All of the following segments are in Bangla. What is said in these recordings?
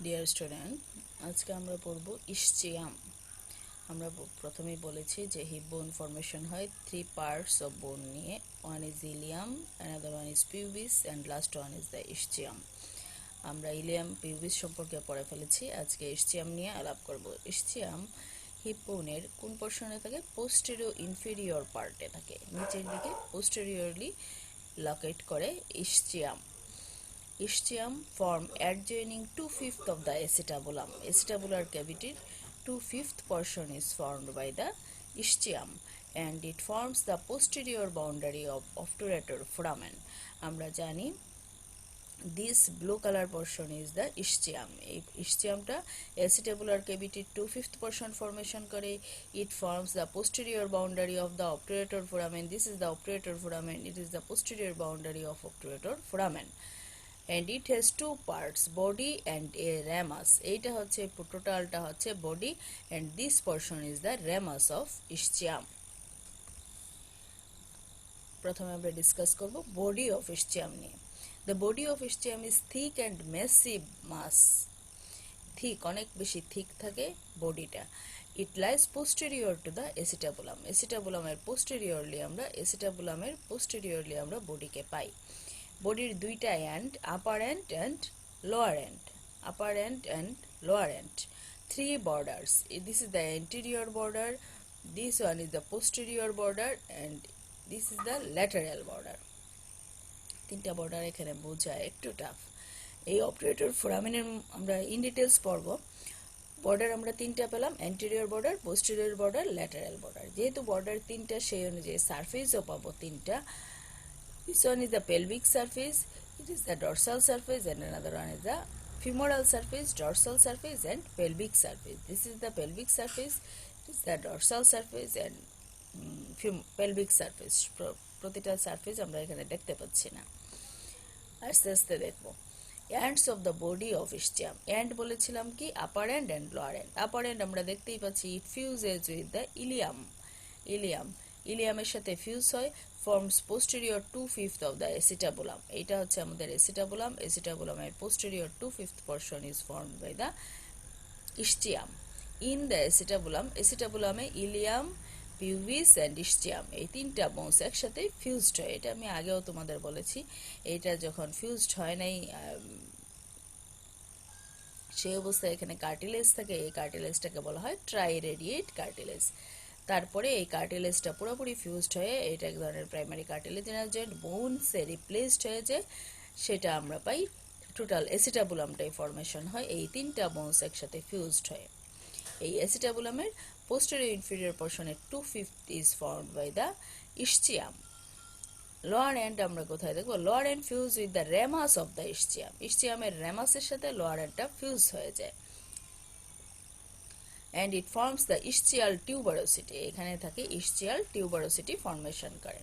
ডিয়ার স্টুডেন্ট, আজকে আমরা পড়ব ইসচিয়াম। আমরা প্রথমেই বলেছি যে হিপ বোন ফর্মেশন হয় থ্রি পার্টস অফ বোন নিয়ে। One is ilium, another one is pubis and last one is the ischium. আমরা ইলিয়াম পিউবিস সম্পর্কে পড়ে ফেলেছি, আজকে ইসচিয়াম নিয়ে আলাপ করব। ইসচিয়াম হিপ বোনের কোন পোর্শনে থাকে? পোস্টেরিয়র ইনফেরিয়র পার্টে থাকে, নিচের দিকে পোস্টেরিয়রলি লোকেট করে ইসচিয়াম। Ischium form adjoining 2/5 of the acetabulum. Acetabular cavity 2/5 portion is formed by the ischium and it forms the posterior boundary of obturator foramen. আমরা জানি this blue color portion is the ischium. এই ischiumটা acetabular cavity 2/5 portion formation করে। It forms the posterior boundary of the obturator foramen. This is the obturator foramen. It is the posterior boundary of obturator foramen. And it has two parts, body and a ramus. এইটা হচ্ছে টোটালটা হচ্ছে body and this portion is the ramus of ischium. প্রথমে আমরা ডিসকাস করব body of ischium নিয়ে। The body of ischium is thick and massive mass. thick, অনেক বেশি thick থাকে বডিটা। It lies posterior to the acetabulum. Acetabulamের posteriorly আমরা বডিকে পাই। বডির দুইটা end, upper end and lower end, three borders. This is the anterior border, this one is the posterior border and this is the lateral border. তিনটা বর্ডার এখানে বোঝা একটু টাফ। এই অপারেটর ফোরামেনের আমরা ইন ডিটেলস পড়ব। বর্ডার আমরা তিনটা পেলাম, anterior border, posterior border, lateral border. যেহেতু বর্ডার তিনটা সেই অনুযায়ী সারফেসও পাবো তিনটা। This one is the pelvic surface, it is the dorsal surface and another one is the femoral surface, dorsal surface and pelvic surface. This is the pelvic surface, it is the dorsal surface and pelvic surface. প্রতিটা সারফেস আমরা এখানে দেখতে পাচ্ছি না, আস্তে আস্তে দেখবো। Ends of the body of ischium. End বলেছিলাম কি upper end and lower end. Upper end আমরা দেখতেই পাচ্ছি it fuses with the ইলিয়ামের সাথে ফিউজ হয়, forms posterior 2/5 of the acetabulum. এটা হচ্ছে আমাদের acetabulum এর posterior 2/5 portion is formed by the ischium. In the acetabulum Ilium, pubis and ischium এই তিনটা বোনস একসাথে ফিউজড হয়। এটা আমি আগেও তোমাদের বলেছি, এইটা যখন ফিউজড হয় নাই সেই অবস্থায় এখানে কার্টিলেজ থাকে, এই কার্টিলেজটাকে বলা হয় ট্রাইরেডিয়েট কার্টিলেজ। তারপরে এই কার্টিলেজটা পুরোপুরি ফিউজড হয়ে এটা এক ধরনের প্রাইমারি কার্টিলেজিনাল জয়েন্ট বোনসে রিপ্লেসড হয়ে যায়, সেটা আমরা পাই টোটাল এসিটাবুলামটাই ফর্মেশন হয়। এই তিনটা বোনস একসাথে ফিউজড হয়ে এই এসিটাবুলামের posterior inferior portion 2/5 is formed by the ischium. Lower end আমরা কোথায় দেখব? lower end fuse with the ramus of the ischium. ischium-এর ramus-এর সাথে lower end-টা ফিউজ হয়ে যায় and it forms the ischial tuberosity. এখানে থাকে ischial tuberosity formation করে।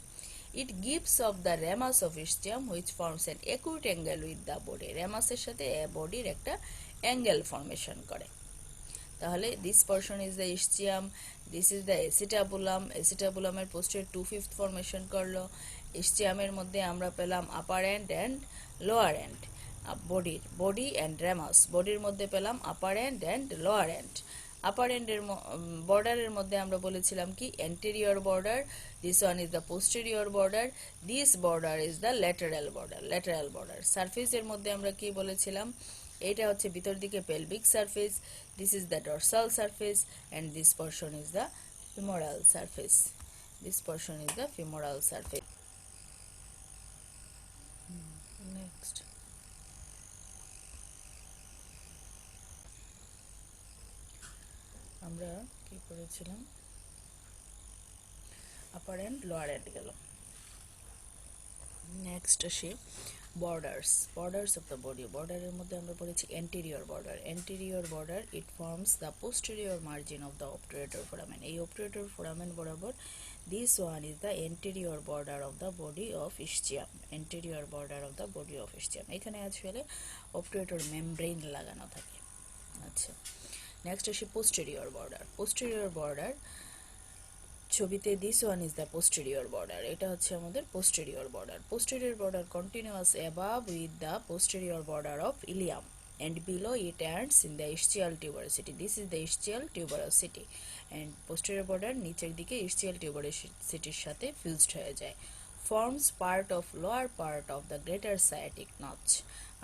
It gives off the ramus of ischium which forms an acute angle with the body. ramus-এর সাথে বডির একটা অ্যাঙ্গেল ফর্মেশন করে। তাহলে this portion is the ischium, this is the acetabulum-এর posterior 2/5 ফর্মেশন করলো। ischium-এর মধ্যে আমরা পেলাম upper end and lower end. Body and ramus, বডির মধ্যে পেলাম upper end and lower end. Upper এন্ডের বর্ডারের মধ্যে আমরা বলেছিলাম কি anterior border, this one is the posterior border, this border is the lateral border. সারফেসের মধ্যে আমরা কি বলেছিলাম? এটা হচ্ছে ভিতর দিকে pelvic surface, this is the dorsal surface and this portion is the femoral surface. Next আমরা কি করেছিলাম? আপার এন্ড লোয়ার এন্ড গেল। নেক্সট আসি borders of the body. বর্ডারের মধ্যে আমরা পড়েছি anterior border, it forms the posterior margin of the obturator foramen. এই obturator foramen বরাবর this one is the anterior border of the body of ischium. এখানে আসলে obturator membrane লাগানো থাকে। আচ্ছা, নেক্সট আসি posterior border. ছবিতে this one is the posterior border. এটা হচ্ছে আমাদের posterior border continuous above with the posterior border of ileum. and below it ends in the ischial tuberosity. This is the ischial tuberosity, and posterior border নিচের দিকে ischial tuberosity সাথে fused হয়ে যায়, forms part of lower part of the greater sciatic notch.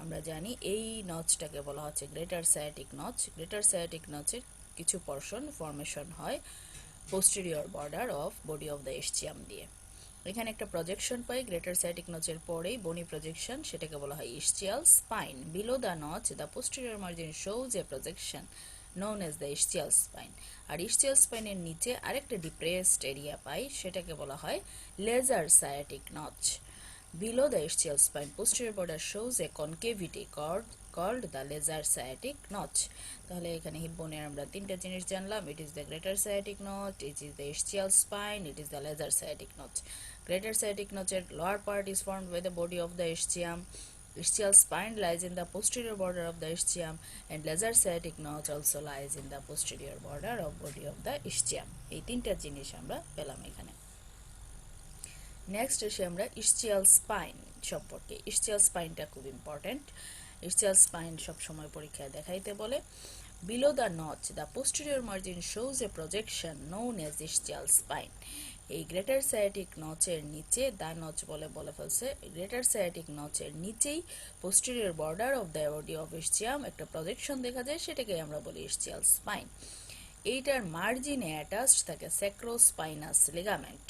আমরা জানি এই নচটাকে বলা হচ্ছে greater sciatic notch. greater sciatic notch-এর কিছু portion formation হয় posterior border of body of the ischium দিয়ে। এখানে একটা প্রজেকশন পাই গ্রেটার সাইটিক নচের পরেই বনি প্রজেকশন, সেটাকে বলা হয় ischial spine. Below the notch the posterior margin shows a projection known as the ischial spine. R ischial spine এর নিচে আরেকটা ডিপ্রেসড এরিয়া পাই, সেটাকে বলা হয় lesser sciatic notch. Below the ischial spine posterior border shows a concavity called the lesser sciatic notch. তাহলে এখানে হিপ বোনের আমরা তিনটা জিনিস জানলাম. It is the greater sciatic notch, it is the ischial spine, it is the lesser sciatic notch. Greater sciatic notch এর lower part is formed by the body of the ischium. Ischial spine lies in the posterior border of the ischium, and lesser sciatic notch also lies in the posterior border of body of the ischium. এই তিনটা জিনিস আমরা পেলাম এখানে. নেক্সট এসে আমরা ischial spine সম্পর্কে. ischial স্পাইনটা খুব ইম্পর্টেন্ট. ischial spine সব সময় পরীক্ষায় দেখাইতে বলে. Below the notch the posterior margin shows a projection known as ischial spine. এই গ্রেটার সায়াটিক নচের নিচে দা নচ বলে ফেলছে, গ্রেটার সায়াটিক নচের নিচেই posterior border of the body of ischium একটা প্রজেকশন দেখা যায়, সেটাকে আমরা বলি ischial স্পাইন. এইটার মার্জিনে অ্যাটাচড থাকে স্যাক্রোস্পাইনাস লিগামেন্ট.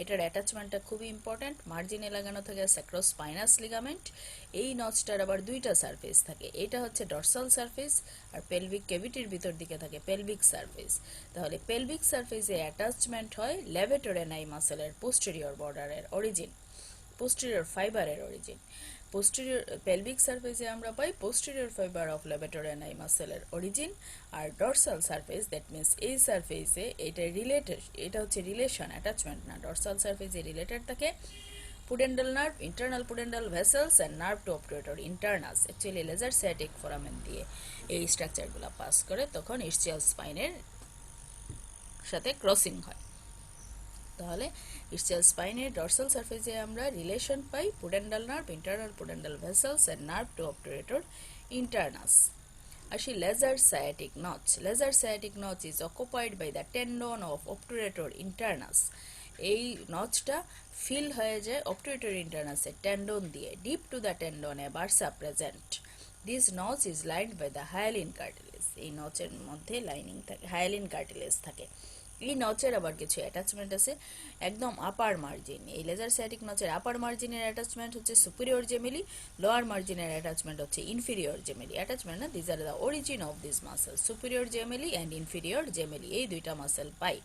এটার অ্যাটাচমেন্টটা খুবই ইম্পর্টেন্ট. মার্জিনে লাগানো থাকে স্যাক্রোস্পাইনাস লিগামেন্ট. এই নচটার আবার দুইটা সারফেস থাকে, এটা হচ্ছে ডরসাল সারফেস আর পেলভিক ক্যাভিটির ভিতর দিকে থাকে পেলভিক সারফেস. তাহলে পেলভিক সারফেসে অ্যাটাচমেন্ট হয় লেভেটোরেনাই মাসেলের পোস্টেরিয়র বর্ডারের অরিজিন, পোস্টেরিয়র ফাইবারের অরিজিন. পোস্টেরিয়র পেলভিক সারফেসে আমরা পাই পোস্টেরিয়র ফাইবার অফ লেভেটোরেনাই মাসেলের অরিজিন, আর ডরসাল সারফেস দ্যাট মিনস এই সারফেসে এটা রিলেটেড, এটা হচ্ছে রিলেশন, অ্যাটাচমেন্ট না. ডরসাল সারফেসে রিলেটেড থাকে pudendal nerve, internal pudendal vessels and nerve to obturator internus. Actually lesser sciatic foramen দিয়ে এই স্ট্রাকচারগুলো পাস করে, তখন ischial স্পাইনের সাথে ক্রসিং হয়. তাহলে ischial স্পাইনের ডরসাল সারফেসে আমরা relation pi pudendal nerve, internal pudendal vessels and nerve to obturator internus. আসি lesser sciatic notch. Lesser sciatic notch is occupied by the tendon of obturator internus. এই নচটা ফিল হয়ে যায় অবটুরেটর ইন্টারনাসের টেন্ডন দিয়ে. Deep to the tendon a bursa present. This notch is lined by the hyaline cartilage. এই নচের মধ্যে লাইনিং থাকে, হায়ালিন কার্টিলেজ থাকে. এই নচের আবার কিছু অ্যাটাচমেন্ট আছে একদম আপার মার্জিন. এই লেজার সায়াটিক নচের আপার মার্জিনের অ্যাটাচমেন্ট হচ্ছে সুপিরিয়র জেমিলি, লোয়ার মার্জিনের অ্যাটাচমেন্ট হচ্ছে ইনফিরিয়র জেমিলি. অ্যাটাচমেন্ট না, this are the origin of this muscle. Superior gemelli and inferior gemelli এই দুইটা মাসেল পাই.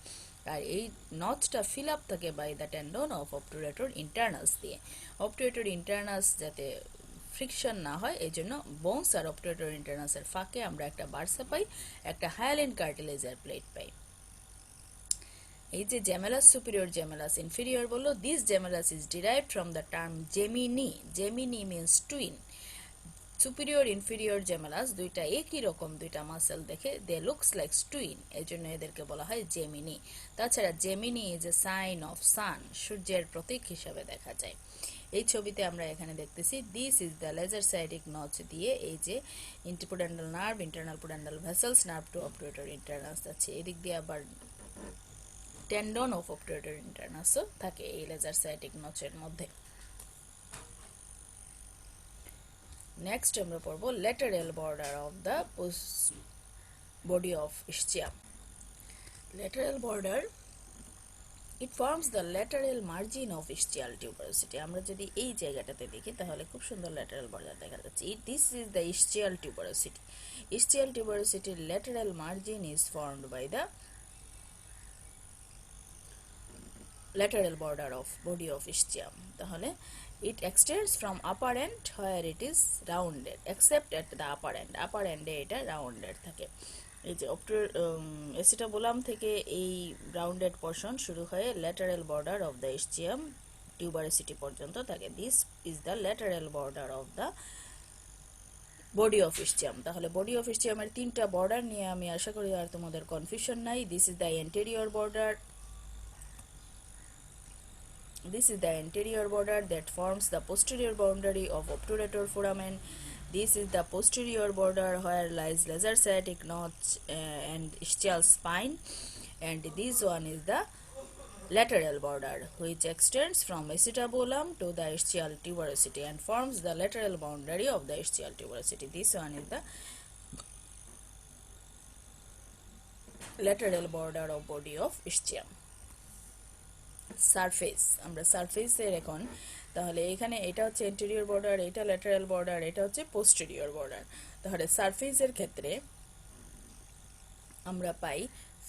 আর এই নচটা ফিল আপ থাকে by the tendon of obturator internus দিয়ে. অবটুরেটর ইন্টারনাস যাতে ফ্রিকশন না হয় এই জন্য বোনস আর অবটুরেটর ইন্টারনাসের ফাঁকে আমরা একটা বার্সা পাই, একটা হায়ালিন কার্টিলেজের প্লেট পাই. এই যে জেমেলাস সুপিরিয়র জেমেলাস ইনফিরিয়র বললো, this gemellus is derived from the term Gemini. Gemini means twin. Superior inferior gemellus দুইটা একই রকম দুইটা মাসেল দেখে, দে লুকস লাইক টুইন, এই জন্য এদেরকে বলা হয় জেমিনি. তাছাড়া Gemini is a sign of sun, সূর্যের প্রতীক হিসাবে দেখা যায়. এই ছবিতে আমরা এখানে দেখতেছি this is the lesser sciatic notch দিয়ে এই যে internal pudendal nerve, internal pudendal vessels, nerve to obturator internus আছে. এদিক দিয়ে আবার টেন্ডন অফ অবটুরেটর ইন্টারনাসও থাকে এই লেজার সায়াটিক নচের মধ্যে. নেক্সট আমরা পড়ব lateral border of the body of ischium. Lateral border, it forms the lateral margin of ischial tuberosity. আমরা যদি এই জায়গাটাতে দেখি তাহলে খুব সুন্দর ল্যাটারাল বর্ডার দেখা যাচ্ছে. This is the ischial tuberosity. Ischial টিউবারোসিটির lateral margin is formed by the lateral border of body of ischium. তাহলে it extends from upper end where it is rounded except at the upper end. upper end এ এটা rounded থাকে. এই যে অ্যাসিটাবোলাম থেকে এই রাউন্ডেড পোরশন শুরু হয়ে lateral border of the ischium tuberosity পর্যন্ত থাকে. this is the lateral border of the body of ischium. তাহলে body of ischium এর তিনটা বর্ডার নিয়ে আমি আশা করি আর তোমাদের কনফিউশন নাই. this is the anterior border. This is the anterior border that forms the posterior boundary of obturator foramen. This is the posterior border where lies laser sciatic notch and ischial spine, and this one is the lateral border which extends from acetabulum to the ischial tuberosity and forms the lateral boundary of the ischial tuberosity. This one is the lateral border of body of ischium. Surface, আমরা সারফেসের এখন তাহলে এখানে এটা হচ্ছে এন্টেরিয়র বর্ডার, এটা ল্যাটারাল বর্ডার, এটা হচ্ছে পোস্টেরিয়র বর্ডার। তাহলে সারফেসের ক্ষেত্রে আমরা পাই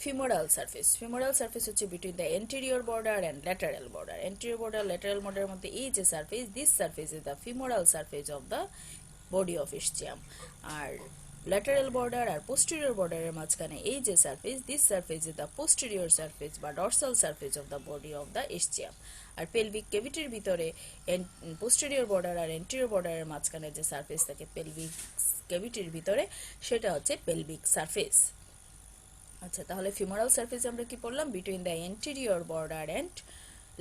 ফিমোরাল সারফেস। ফিমোরাল সারফেস হচ্ছে between the anterior border and lateral border. Anterior border lateral বর্ডারের মধ্যে এই যে surface, this surface is the femoral surface of the body of ischium. আর ল্যাটারাল বর্ডার আর পোস্টেরিয়র বর্ডারের মাঝখানে এই যে surface, this surface is the posterior surface বা dorsal surface of the body of the ischium. আর পেলভিক ক্যাভিটির ভিতরে পোস্টেরিয়র বর্ডার আর এন্টেরিয়র বর্ডারের মাঝখানে যে সারফেস থাকে পেলভিক ক্যাভিটির ভিতরে, সেটা হচ্ছে পেলভিক সারফেস। আচ্ছা, তাহলে ফিমোরাল সারফেস আমরা কি পড়লাম? Between the anterior border and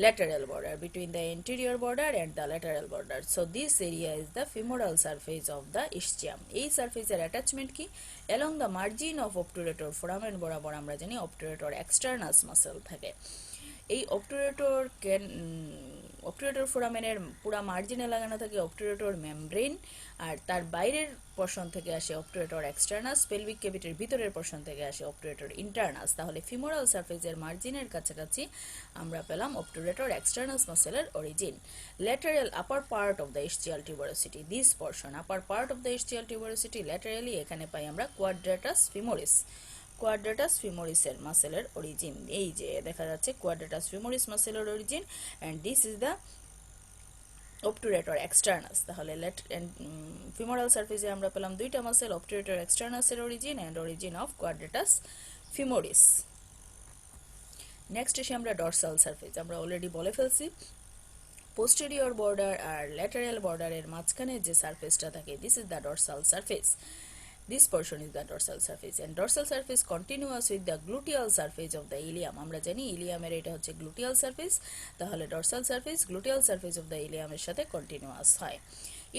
lateral border, between the anterior border and the lateral border. So this area is the femoral surface of the ischium. এই সারফেসের অ্যাটাচমেন্ট কি? along the margin of obturator foramen বরাবর আমরা জানি obturator externus muscle থাকে। এই অবটুরেটর ফোরামেনের পুরা মার্জিনে লাগানো থাকে অবটুরেটর মেমব্রেন, আর তার বাইরের পোর্শন থেকে আসে অবটুরেটর এক্সটার্নাস, পেলভিক ক্যাভিটির ভিতরের পোর্শন থেকে আসে অবটুরেটর ইন্টারনাস। তাহলে ফিমোরাল সারফেসের মার্জিনের কাছাকাছি আমরা পেলাম অবটুরেটর এক্সটার্নাস মাসেলের origin. Lateral upper part of the ischial tuberosity, this portion upper part of the ischial tuberosity laterally, এখানে পাই আমরা কোয়াড্রাটাস ফিমোরিস। কোয়াড্রাটাস ফিমোরিসের মাসেলের অরিজিন, এই যে দেখা যাচ্ছে কোয়াড্রাটাস ফিমোরিস মাসেলের origin, and this is the obturator externus। তাহলে ফিমোরাল সারফেসে আমরা পেলাম দুইটা মাসেল, obturator externus এর origin and origin of quadratus femoris. Next এসে আমরা ডরসাল সারফেস। আমরা অলরেডি বলে ফেলছি পোস্টেরিয়র বর্ডার আর ল্যাটারাল বর্ডারের মাঝখানে যে সারফেসটা থাকে, this is the dorsal surface. This portion is the dorsal surface, and dorsal surface continuous with the gluteal surface of the ilium. আমরা জানি ইলিয়ামের এটা হচ্ছে gluteal surface, তাহলে dorsal surface gluteal surface of the ilium এর সাথে continuous হয়।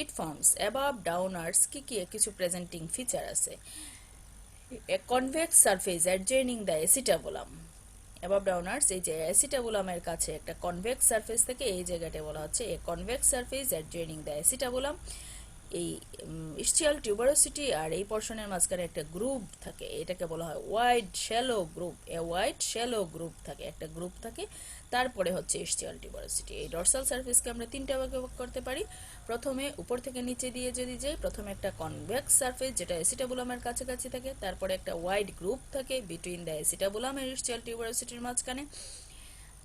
It forms above downwards কি কিছু presenting feature আছে। A convex surface adjoining the acetabulum, above downwards এই যে acetabulum-এর কাছে একটা convex surface থেকে, এই জায়গাটা বলা হচ্ছে a convex surface adjoining the acetabulum। এই ইসচিয়াল টিউবারোসিটি আর এই পোর্শনের মাঝখানে একটা গ্রুপ থাকে, এটাকে বলা হয় wide shallow group. A wide shallow group থাকে, একটা গ্রুপ থাকে, তারপরে হচ্ছে ইসচিয়াল টিউবারোসিটি। এই ডরসাল সারফেসকে আমরা তিনটা ভাগে ভাগ করতে পারি। প্রথমে উপর থেকে নিচে দিয়ে যদি যাই, প্রথমে একটা কনভেক্স সারফেস যেটা এসিটাবুলামের কাছাকাছি থাকে, তারপরে একটা ওয়াইড গ্রুপ থাকে বিটুইন দ্য এসিটাবুলাম এর ইসচিয়াল টিউবারোসিটির মাঝখানে,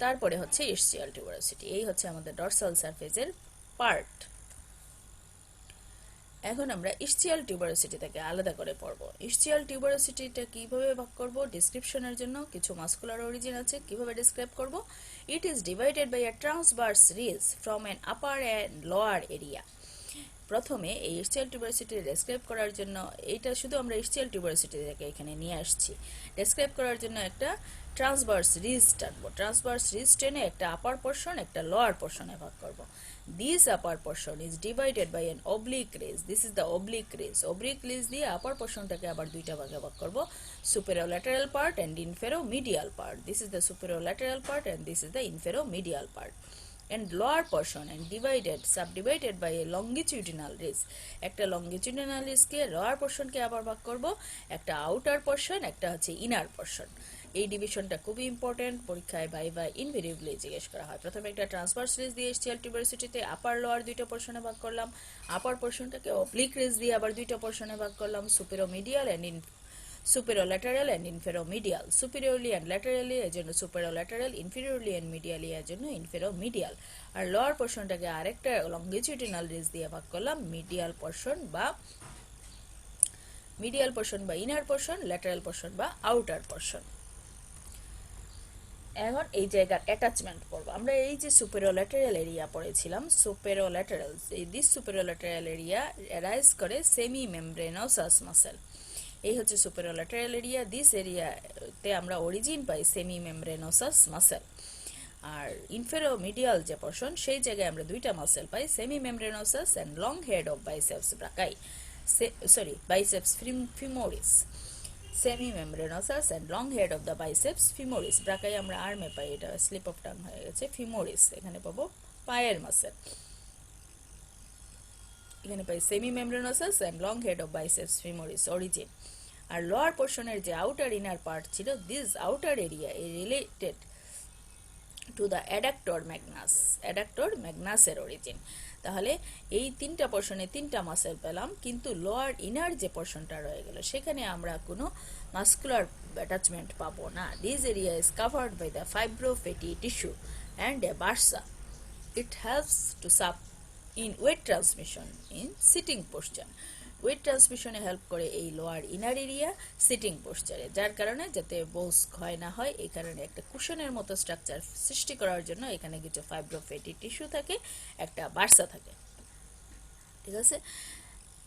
তারপরে হচ্ছে ইসচিয়াল টিউবারোসিটি। এই হচ্ছে আমাদের ডরসাল সারফেসের পার্ট। এখন আমরা ইসচিয়াল টিউবারোসিটি থেকে আলাদা করে পড়ব। ইসচিয়াল টিউবারোসিটিটা কিভাবে ভাগ করব? ডিসক্রিপশনের জন্য কিছু মাসকুলার অরিজিন আছে, কিভাবে ডিসক্রাইব করব? It is divided by a transverse ridge from an upper and lower area. প্রথমে এই ইসচিয়াল টিউবারোসিটি ডেসক্রাইব করার জন্য, এইটা শুধু আমরা ইসচিয়াল টিউবারোসিটি থেকে এখানে নিয়ে আসছি, ডেসক্রাইব করার জন্য একটা ট্রান্সভার্স রিজ টানবো। ট্রান্সভার্স রিজ টেনে একটা আপার পোর্শন একটা লোয়ার পোর্শনে ভাগ করব। This upper portion is divided by an oblique ridge. This is the oblique ridge. Oblique ridge দিয়ে upper portionটাকে আবার দুইটা ভাগে ভাগ করব, superolateral part and inferomedial part. This is the superolateral part and this is the inferomedial part. And lower portion and subdivided by a longitudinal ridge. একটা longitudinal ridge কে lower portion কে আবার ভাগ করব, একটা outer portion, একটা হচ্ছে inner portion। এই ডিভিশনটা খুবই ইম্পর্টেন্ট, পরীক্ষায় ভাইভা ইনভেরিয়েবলি জিজ্ঞেস করা হয়। প্রথমে একটা ট্রান্সভার্স রিজ দিয়ে ইসচিয়াল টিউবারোসিটিতে আপার লোয়ার দুইটা পোর্শনে ভাগ করলাম, আপার পোর্শনটাকে অবলিক রিজ দিয়ে আবার দুইটা পোর্শনে ভাগ করলাম, সুপেরোমিডিয়াল এন্ড সুপেরোল্যাটারাল এন্ড ইনফেরোমিডিয়াল। সুপিরিয়রলি এন্ড ল্যাটারালি এর জন্য সুপেরোল্যাটারাল, ইনফিরিয়রলি এন্ড মিডিয়ালি এর জন্য ইনফেরোমিডিয়াল। আর লোয়ার পোর্শনটাকে আরেকটা লংগিটিউডিনাল রিজ দিয়ে ভাগ করলাম, মিডিয়াল পোর্শন বা ইনার পোর্শন, ল্যাটারাল পোর্শন বা আউটার পোর্শন। এখন এই জায়গার অ্যাটাচমেন্ট পড়ব আমরা। এই যে সুপেরোল্যাটারাল এরিয়া পড়েছিলাম, সুপেরোল্যাটারাল, এই দিস সুপেরোল্যাটারাল এরিয়া অ্যারাইজ করে সেমি মেমব্রেনোসাস মাসেল। এই হচ্ছে সুপেরোল্যাটারাল এরিয়া, দিস এরিয়াতে আমরা অরিজিন পাই সেমি মেমব্রেনোসাস মাসেল। আর ইনফেরোমিডিয়াল যে পোর্শন, সেই জায়গায় আমরা দুইটা মাসেল পাই, semi membranosus and long head of biceps brachii. biceps femoris, semi-membranosus and long head of the biceps femoris. ব্রাকাই আমরা আর্মে পাই, এটা স্লিপ অফ টাং হয়ে গেছে। ফিমোরিস এখানে পাবো পায়ের মাসেল, এখানে পাই semimembranosus and long head of biceps femoris origin। আর লোয়ার পোর্শনের যে আউটার ইনার পার্ট ছিল, this outer area is related to the adductor ম্যাগনাসের অরিজিন। তাহলে এই তিনটা পোর্শনে তিনটা মাসেল পেলাম, কিন্তু লোয়ার ইনার যে পোর্শনটা রয়ে গেল সেখানে আমরা কোনো মাস্কুলার অ্যাটাচমেন্ট পাবো না। This area is covered by the fibrofatty tissue and a bursa. It helps to in weight transmission in sitting posture। Weight ট্রান্সমিশনে হেল্প করে এই লোয়ার ইনার এরিয়া সিটিং পোস্টারে, যার কারণে যাতে বোস ক্ষয় না হয় এই কারণে একটা কুশনের মতো স্ট্রাকচার সৃষ্টি করার জন্য এখানে কিছু ফাইব্রোফ্যাটি টিস্যু থাকে, একটা বার্সা থাকে, ঠিক আছে।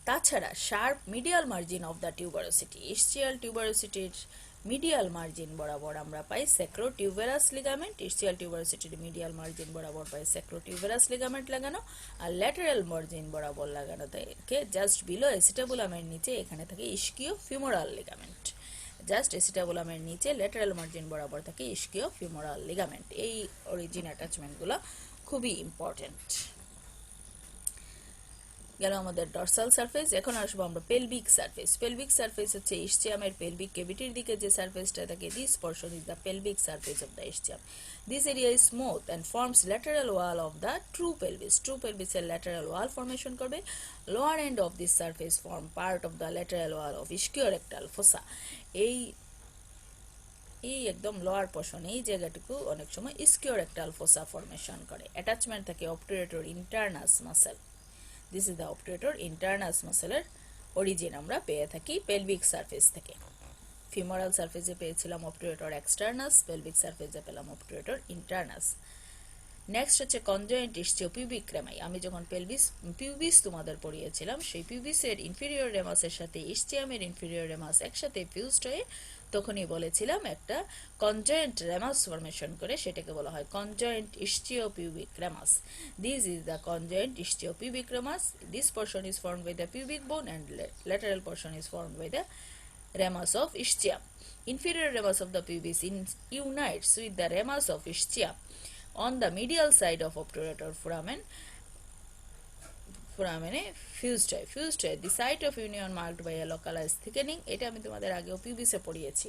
তাছাড়া sharp medial margin of the tuberosity, ischial টিউবারোসিটির মিডিয়াল মার্জিন বরাবর আমরা পাই স্যাক্রোটিউবেরাস লিগামেন্ট। ইসচিয়াল টিউবারোসিটির মিডিয়াল মার্জিন বরাবর পাই স্যাক্রোটিউবেরাস লিগামেন্ট লাগানো, আর ল্যাটারাল মার্জিন বরাবর লাগানো থাকে জাস্ট বিলো এসিটাবুলামের নিচে, এখানে থাকে ইস্কিও ফিমোরাল লিগামেন্ট। জাস্ট এসিটাবুলামের নিচে ল্যাটারাল মার্জিন বরাবর থাকে ইস্কিও ফিমোরাল লিগামেন্ট। এই অরিজিন অ্যাটাচমেন্টগুলো খুবই ইম্পর্টেন্ট। গেল আমাদের ডরসাল সারফেস। এখন আসবো আমরা পেলভিক সারফেস। পেলভিক সারফেস হচ্ছে ইসচিয়ামের পেলভিক ক্যাভিটির দিকে যে সারফেসটা থাকে, this portion is the pelvic surface of the ischium. This area is smooth and forms lateral wall of the true pelvis. True পেলভিসের ল্যাটারাল ওয়াল ফর্মেশন করবে। Lower end of this surface form part of the lateral wall of ischiorectal fossa. এই একদম লোয়ার পোর্শন, এই জায়গাটুকু অনেক সময় ইস্কিওরেক্টাল ফোসা ফর্মেশন করে। অ্যাটাচমেন্ট থাকে obturator internus muscle. This is the obturator internus মাসেলের অরিজিন আমরা পেয়ে থাকি পেলভিক সারফেস থেকে। ফিমোরাল সারফেসে পেয়েছিলাম অবটুরেটর এক্সটার্নাস, পেলভিক সারফেসে পেলাম অবটুরেটর ইন্টারনাস। নেক্সট হচ্ছে কনজয়েন্ট ইসচিও পিউবিক রেমাই। আমি যখন পিউবিস তোমাদের পড়িয়েছিলাম, সেই পিউবিসের ইনফেরিয়র রেমাসের সাথে ইসচিয়ামের ইনফেরিয়র রেমাস একসাথে ফিউজড হয়ে তখনই বলেছিলাম একটা কনজয়েন্ট রেমাস ফর্মেশন করে, সেটাকে বলা হয় conjoint ischiopubic ramus. This is the conjoint ischiopubic ramus. This portion is formed by the pubic bone and lateral portion is formed by the ramus of ischium. Inferior ramus of the pubis unites with the ramus of ischium on the medial side of obturator foramen fused হয়। The site of union marked by a localized thickening। এটা আমি তোমাদের আগেও পিউবিসে পড়িয়েছি।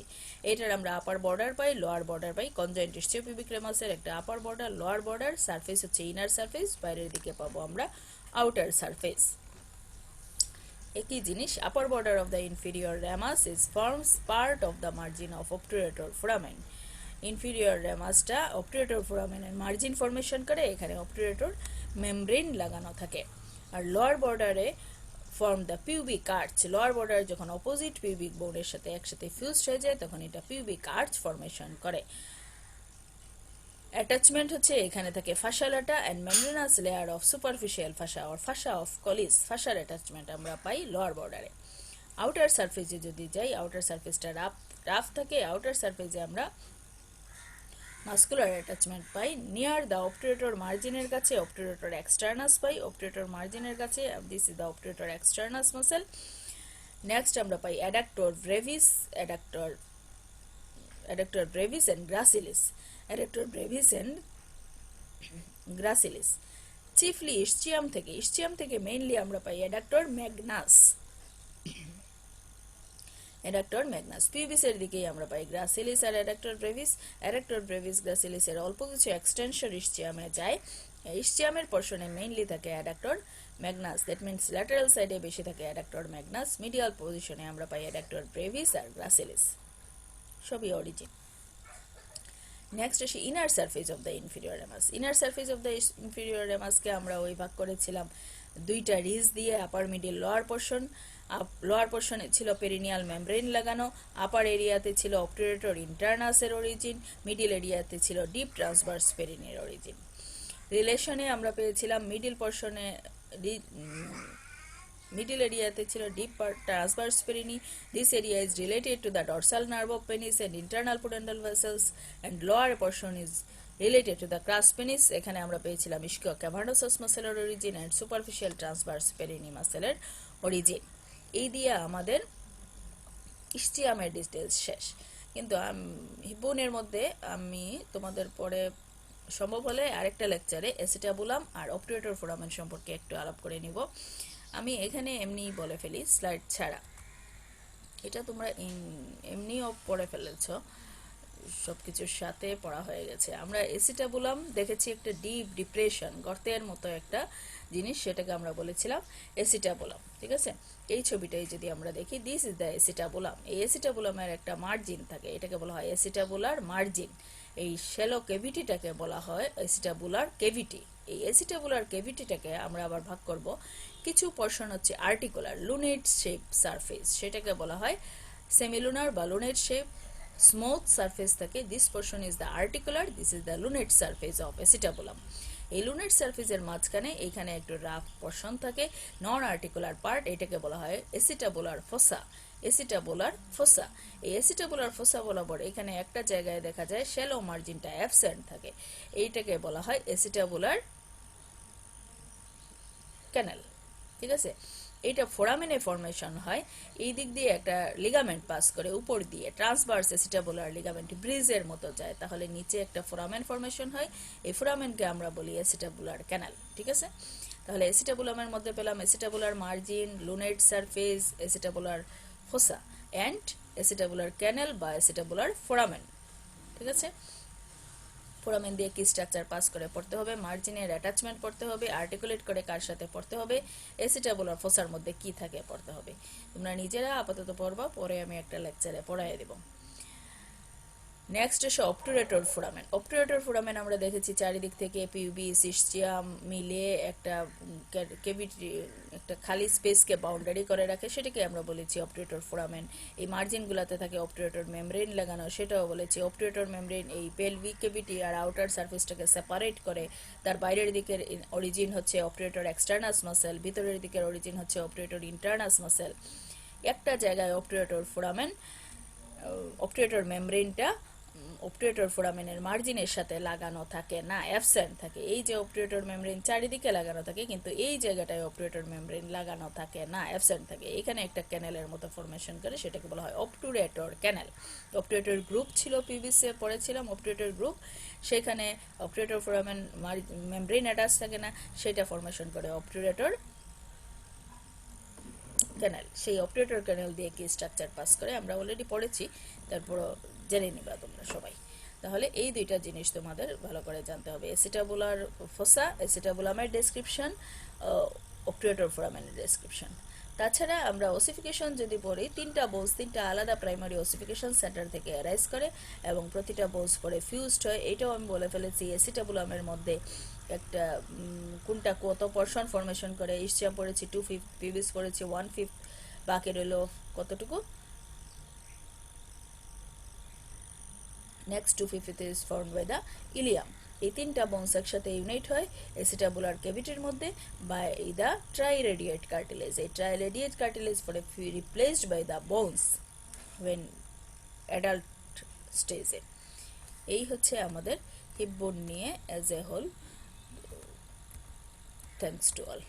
এটার আমরা আপার বর্ডার পাই, লোয়ার বর্ডার পাই। কনজয়েন্ট ইসচিও পিউবিক রেমাসের একটা upper border, lower border, surface হচ্ছে ইনার সারফেস, বাইরের দিকে পাবো আমরা আউটার সারফেস। একই জিনিস, upper border of the inferior ramus is forms part of the margin of obturator foramen. Inferior রেমাসটা অবটুরেটর ফোরামেনের মার্জিন ফর্মেশন করে, এখানে অবটুরেটর মেমব্রেন লাগানো থাকে। আর লোয়ার বর্ডারে form the pubic arch. Lower border যখন অপোজিট পিউবিক বোনের সাথে একসাথে ফিউজড হয়ে যায় তখন এটা পিউবিক আর্চ ফর্মেশন করে। অ্যাটাচমেন্ট হচ্ছে এখানে থাকে fascia lata and membranous layer of superficial fascia or fascia of Colles. ফাশার অ্যাটাচমেন্ট আমরা পাই লোয়ার বর্ডারে। আউটার সারফেসে যদি যাই, আউটার সারফেসটা রাফ থাকে। আউটার সারফেসে আমরা মাস্কুলার অ্যাটাচমেন্ট পাই নিয়ার দ্য অবটুরেটর মার্জিনের কাছে। অবটুরেটর এক্সটার্নাস পাই অবটুরেটর মার্জিনের কাছে। This is the obturator externus muscle. Next আমরা পাই adductor brevis, adductor brevis and gracilis. Adductor brevis and gracilis chiefly ischium থেকে মেইনলি আমরা পাই অ্যাডাক্টর ম্যাগনাস। অ্যাডাক্টর ম্যাগনাস পিউবিসের দিকেই আমরা পাই গ্রাসিলিস আর অ্যাডাক্টর ব্রেভিস। অ্যাডাক্টর ব্রেভিস গ্রাসিলিসের অল্প কিছু এক্সটেনশন ইসচিয়ামে যায়। ইসচিয়ামের পোর্শনে মেইনলি থাকে adductor magnus, that means lateral সাইডে বেশি থাকে অ্যাডাক্টর ম্যাগনাস। মিডিয়াল পজিশনে আমরা পাই অ্যাডাক্টর ব্রেভিস আর গ্রাসিলিস, সবই অরিজিন। নেক্সট আসি inner surface of the inferior ramus. Inner surface of the inferior রেমাসকে আমরা ওই ভাগ করেছিলাম দুইটা রিজ দিয়ে, upper middle lower portion. Lower পোর্শনে ছিল পেরিনিয়াল মেমব্রেন লাগানো, আপার এরিয়াতে ছিল অবটুরেটর ইন্টারনাসের অরিজিন, মিডিল এরিয়াতে ছিল ডিপ ট্রান্সভার্স পেরিনির অরিজিন। রিলেশনে আমরা পেয়েছিলাম মিডিল এরিয়াতে ছিল deep transverse perinei. This area is related to the dorsal nerve of penis and internal pudendal vessels and lower portion is related to the crus penis. এখানে আমরা পেয়েছিলাম ইস্কিও ক্যাভার্নোসাস মাসেলের origin and superficial transverse perinei মাসেলের অরিজিন। এই দিয়ে আমাদের ইস্টিয়ামের ডিটেলস শেষ। কিন্তু হিব্বনের মধ্যে আমি তোমাদের পরে সম্ভব হলে আরেকটা লেকচারে অ্যাসিটাবুলাম আর অপটিউরেটর ফোরামেন সম্পর্কে একটু আলাপ করে নিব। আমি এখানে এমনি বলে ফেলি স্লাইড ছাড়া, এটা তোমরা এমনিও পড়ে ফেলেছ, সবকিছুর সাথে পড়া হয়ে গেছে। আমরা অ্যাসিটাবুলাম দেখেছি একটা ডিপ ডিপ্রেশন, গর্তের মতো একটা জিনিস, সেটাকে আমরা বলেছিলাম অ্যাসিটাবুলাম। ঠিক আছে, এই ছবিটাই যদি আমরা দেখি, দিস ইজ দ্য অ্যাসিটাবুলাম। এই অ্যাসিটাবুলামের একটা মার্জিন থাকে, এটাকে বলা হয় অ্যাসিটাবুলার মার্জিন। এই শ্যালো কেভিটিটাকে বলা হয় অ্যাসিটাবুলার কেভিটি। এই অ্যাসিটাবুলার কেভিটিটাকে আমরা আবার ভাগ করব, কিছু পোরশন হচ্ছে আর্টিকুলার লুনেট শেপ সারফেস, সেটাকে বলা হয় সেমিলুনার বা লুনেট শেপ। স্মুথ সারফেস থাকে, this portion is the articular, this is the lunate surface of acetabulum. এই লুনেট সারফেসের মাঝখানে এইখানে একটু রাফ পোরশন থাকে, নন আর্টিকুলার পার্ট, এটাকে বলা হয় অ্যাসিটাবুলার ফোসা। অ্যাসিটাবুলার ফোসা, এই অ্যাসিটাবুলার ফোসা বরাবর এখানে একটা জায়গায় দেখা যায় শ্যালো মার্জিনটা অ্যাবসেন্ট থাকে, এইটাকে বলা হয় অ্যাসিটাবুলার ক্যানেল। ঠিক আছে, এটা ফোরামেনে ফরমেশন হয়, এই দিক দিয়ে একটা লিগামেন্ট পাস করে উপর দিয়ে ট্রান্সভার্স অ্যাসিটাবুলার লিগামেন্ট ব্রিজের মতো যায়, তাহলে নিচে একটা ফোরামেন ফরমেশন হয়, এই ফোরামেনকে আমরা বলি অ্যাসিটাবুলার ক্যানাল। ঠিক আছে, তাহলে অ্যাসিটাবুলামের মধ্যে পেলাম acetabular margin, lunate surface, acetabular fossa and acetabular canal বা অ্যাসিটাবুলার ফোরামেন। ঠিক আছে, ফোরামেন দিয়ে কি স্ট্রাকচার পাস করে পড়তে হবে, মার্জিনের অ্যাটাচমেন্ট পড়তে হবে, আর্টিকুলেট করে কার সাথে পড়তে হবে, অ্যাসিটাবুলার ফোসার মধ্যে কি থাকে পড়তে হবে। তোমরা নিজেরা আপাতত পড়বা, পরে আমি একটা লেকচারে পড়াই দেব। নেক্সট এসে অবটুরেটর ফোরামেন। অবটুরেটর ফোরামেন আমরা দেখেছি চারিদিক থেকে পিউবিস ইস্চিয়াম মিলে একটা কেভিটি, একটা খালি স্পেসকে বাউন্ডারি করে রাখে, সেটাকে আমরা বলেছি অবটুরেটর ফোরামেন। এই মার্জিনগুলোতে থাকে অবটুরেটর মেমব্রেন লাগানো, সেটাও বলেছি। অবটুরেটর মেমব্রেন এই পেলভিক কেভিটি আর আউটার সারফেসটাকে সেপারেট করে, তার বাইরের দিকের অরিজিন হচ্ছে অবটুরেটর এক্সটার্নাস মাসেল, ভিতরের দিকের অরিজিন হচ্ছে অবটুরেটর ইন্টারনাস মাসেল। একটা জায়গায় অবটুরেটর ফোরামেন, অবটুরেটর মেমব্রেনটা অবটুরেটর ফোরামেনের মার্জিনের সাথে লাগানো থাকে না, অ্যাবসেন্ট থাকে। এই যে অবটুরেটর মেমব্রেন চারিদিকে লাগানো থাকে, কিন্তু এই জায়গাটায় অবটুরেটর মেমব্রেন লাগানো থাকে না, অ্যাবসেন্ট থাকে, এখানে একটা ক্যানেলের মতো ফরমেশন করে, সেটাকে বলা হয় অবটুরেটর ক্যানেল। অবটুরেটর গ্রুপ ছিল, পিভিসি পড়েছিলাম অবটুরেটর গ্রুপ, সেখানে অবটুরেটর ফোরামেন মেমব্রেন অ্যাটাচ থাকে না, সেটা ফরমেশন করে অবটুরেটর ক্যানেল। সেই অবটুরেটর ক্যানেল দিয়ে কি স্ট্রাকচার পাস করে আমরা অলরেডি পড়েছি, তারপর জেনে নিবা তোমরা সবাই। তাহলে এই দুইটা জিনিস তোমাদের ভালো করে জানতে হবে, অ্যাসিটাবুলার ফোসা, অ্যাসিটাবুলামের ডেসক্রিপশন, অবটুরেটর ফোরামেনের ডেসক্রিপশন। তাছাড়া আমরা ওসিফিকেশন যদি পড়ি, তিনটা বোলস তিনটা আলাদা প্রাইমারি ওসিফিকেশন সেন্টার থেকে অ্যারাইজ করে এবং প্রতিটা বোলস পরে ফিউজড হয়। এটাও আমি বলে ফেলেছি, অ্যাসিটাবুলামের মধ্যে একটা কোনটা কত পোরশন ফরমেশন করে, ইস্চিয়াম পড়েছি 2/5, পিভিস পড়েছি 1/5, বাকি রইল কতটুকু, next 2/5 is formed by the Ilium. এই তিনটা বোনস একসাথে ইউনাইট হয় অ্যাসিটাবুলার ক্যাভিটির মধ্যে বাই দ্য ট্রাইরেডিয়েট কার্টিলেজ। এই ট্রাইরেডিয়েট কার্টিলেজ পরে replaced by the bones when adult স্টেজে। এই হচ্ছে আমাদের হিপ বোন নিয়ে as a whole. Thanks to all.